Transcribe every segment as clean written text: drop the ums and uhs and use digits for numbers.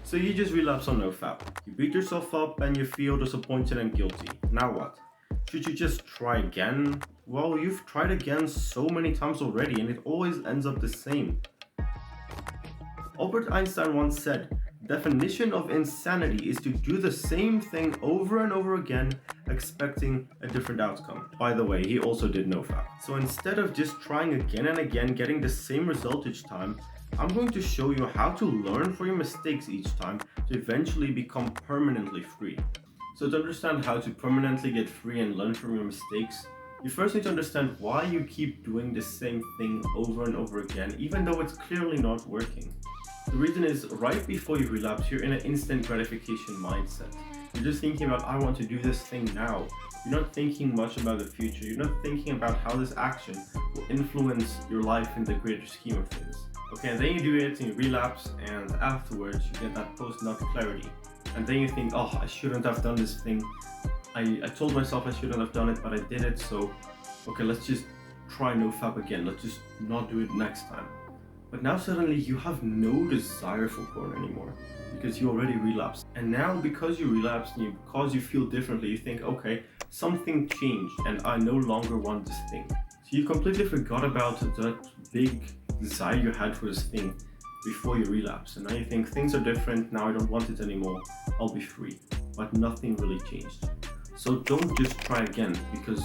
So you just relapse on NoFap. You beat yourself up and you feel disappointed and guilty. Now what? Should you just try again? Well, you've tried again so many times already and it always ends up the same. Albert Einstein once said, "The definition of insanity is to do the same thing over and over again, expecting a different outcome." By the way, he also did NoFap. So instead of just trying again and again, getting the same result each time, I'm going to show you how to learn from your mistakes each time to eventually become permanently free. So to understand how to permanently get free and learn from your mistakes, you first need to understand why you keep doing the same thing over and over again, even though it's clearly not working. The reason is, right before you relapse, you're in an instant gratification mindset. You're just thinking about, I want to do this thing now. You're not thinking much about the future. You're not thinking about how this action will influence your life in the greater scheme of things. Okay, and then you do it and you relapse, and afterwards you get that post-nut clarity. And then you think, oh, I shouldn't have done this thing. I told myself I shouldn't have done it, but I did it, so okay, let's just try NoFap again. Let's just not do it next time. But now suddenly you have no desire for porn anymore because you already relapsed. And now because you relapsed and because you feel differently, you think, okay, something changed and I no longer want this thing. So you completely forgot about that big desire you had for this thing before you relapse. And now you think things are different, now I don't want it anymore, I'll be free. But nothing really changed. So don't just try again because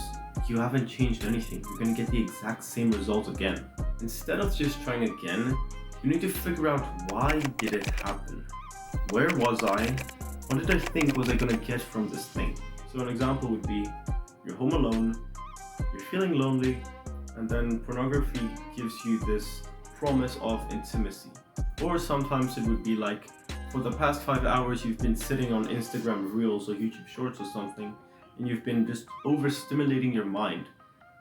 you haven't changed anything. You're gonna get the exact same result again. Instead of just trying again, you need to figure out, why did it happen? Where was I? What did I think was I gonna get from this thing? So an example would be, you're home alone, you're feeling lonely, and then pornography gives you this promise of intimacy. Or sometimes it would be like, for the past 5 hours you've been sitting on Instagram Reels or YouTube Shorts or something, and you've been just overstimulating your mind.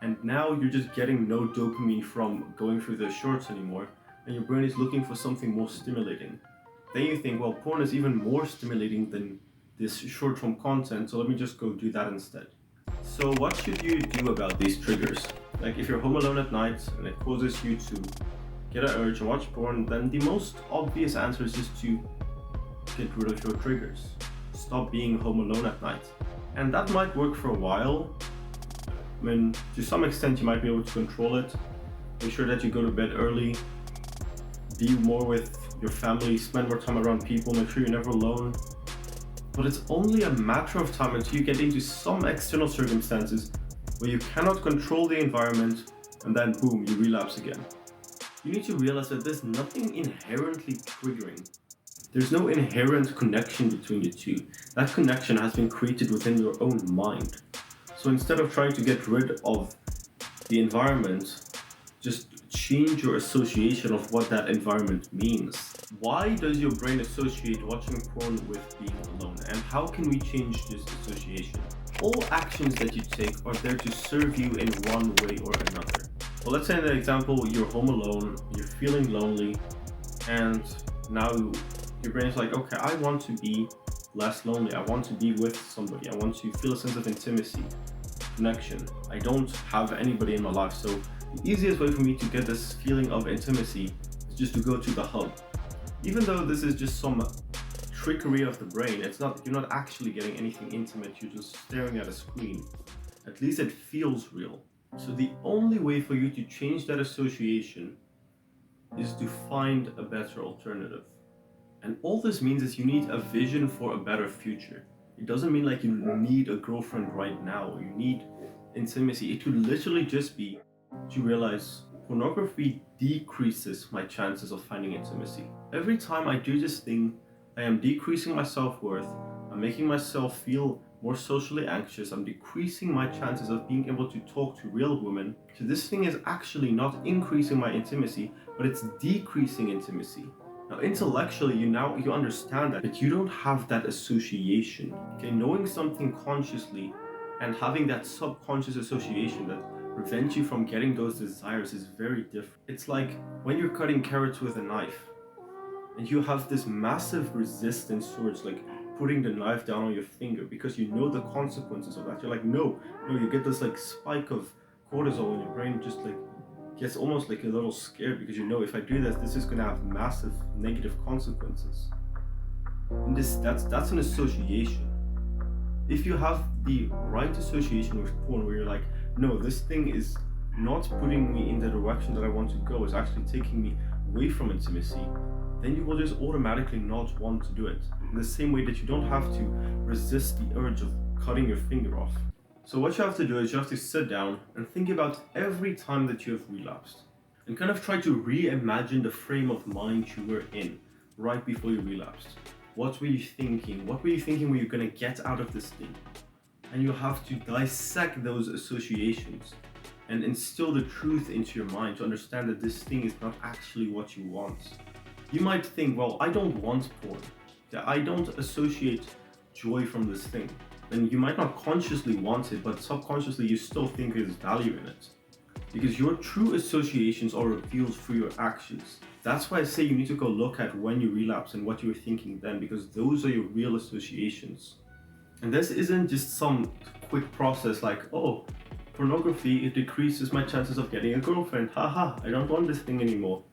And now you're just getting no dopamine from going through those shorts anymore, and your brain is looking for something more stimulating. Then you think, well, porn is even more stimulating than this short form content, so let me just go do that instead. So what should you do about these triggers? Like if you're home alone at night and it causes you to get an urge and watch porn, then the most obvious answer is just to get rid of your triggers. Stop being home alone at night. And that might work for a while. I mean, to some extent you might be able to control it. Make sure that you go to bed early, be more with your family, spend more time around people, make sure you're never alone. But it's only a matter of time until you get into some external circumstances where you cannot control the environment, and then boom, you relapse again. You need to realize that there's nothing inherently triggering. There's no inherent connection between the two. That connection has been created within your own mind. So instead of trying to get rid of the environment, just change your association of what that environment means. Why does your brain associate watching porn with being alone? And how can we change this association? All actions that you take are there to serve you in one way or another. Well, let's say in the example, you're home alone, you're feeling lonely, and now your brain is like, okay, I want to be less lonely. I want to be with somebody. I want to feel a sense of intimacy, connection. I don't have anybody in my life, so the easiest way for me to get this feeling of intimacy is just to go to the hub. Even though this is just some trickery of the brain, you're not actually getting anything intimate, you're just staring at a screen. At least it feels real. So the only way for you to change that association is to find a better alternative. And all this means is you need a vision for a better future. It doesn't mean like you need a girlfriend right now, or you need intimacy. It could literally just be to realize pornography decreases my chances of finding intimacy. Every time I do this thing, I am decreasing my self-worth, I'm making myself feel more socially anxious, I'm decreasing my chances of being able to talk to real women. So this thing is actually not increasing my intimacy, but it's decreasing intimacy. Now intellectually, you understand that, but you don't have that association. Okay, knowing something consciously and having that subconscious association that prevents you from getting those desires is very different. It's like when you're cutting carrots with a knife and you have this massive resistance towards like putting the knife down on your finger because you know the consequences of that. You're like, no, you get this like spike of cortisol in your brain, just like gets almost like a little scared because you know, if I do this is going to have massive negative consequences. And that's an association. If you have the right association with porn where you're like, no, this thing is not putting me in the direction that I want to go, it's actually taking me away from intimacy, then you will just automatically not want to do it. In the same way that you don't have to resist the urge of cutting your finger off. So what you have to do is you have to sit down and think about every time that you have relapsed. And kind of try to reimagine the frame of mind you were in right before you relapsed. What were you thinking? What were you thinking were you going to get out of this thing? And you have to dissect those associations and instill the truth into your mind to understand that this thing is not actually what you want. You might think, well, I don't want porn. I don't associate joy from this thing. And you might not consciously want it, but subconsciously you still think there's value in it. Because your true associations are revealed through your actions. That's why I say you need to go look at when you relapse and what you were thinking then, because those are your real associations. And this isn't just some quick process like, oh, pornography, it decreases my chances of getting a girlfriend. Haha, I don't want this thing anymore.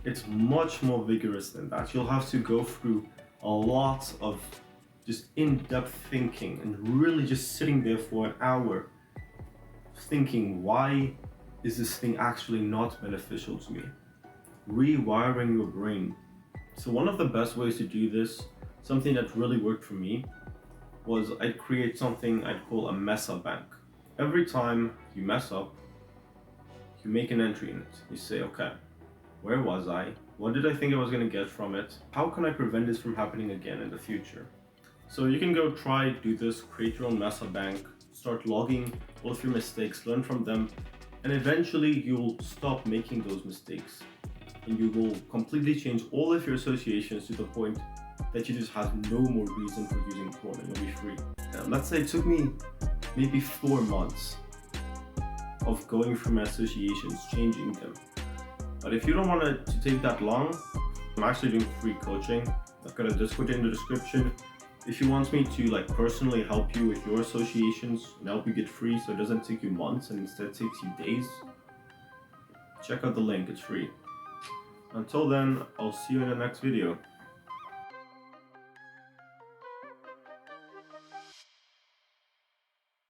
It's much more vigorous than that. You'll have to go through a lot of just in-depth thinking and really just sitting there for an hour thinking, why is this thing actually not beneficial to me? Rewiring your brain. So one of the best ways to do this, something that really worked for me, was I'd create something I'd call a mess-up bank. Every time you mess up, you make an entry in it. You say, okay, where was I? What did I think I was going to get from it? How can I prevent this from happening again in the future? So you can go try, do this, create your own mess-up bank, start logging all of your mistakes, learn from them, and eventually you'll stop making those mistakes. And you will completely change all of your associations to the point that you just have no more reason for using porn and you'll be free. Let's say it took me maybe 4 months of going through my associations, changing them. But if you don't want it to take that long, I'm actually doing free coaching. I've got a Discord in the description. If you want me to personally help you with your associations and help you get free so it doesn't take you months and instead takes you days, check out the link, it's free. Until then, I'll see you in the next video.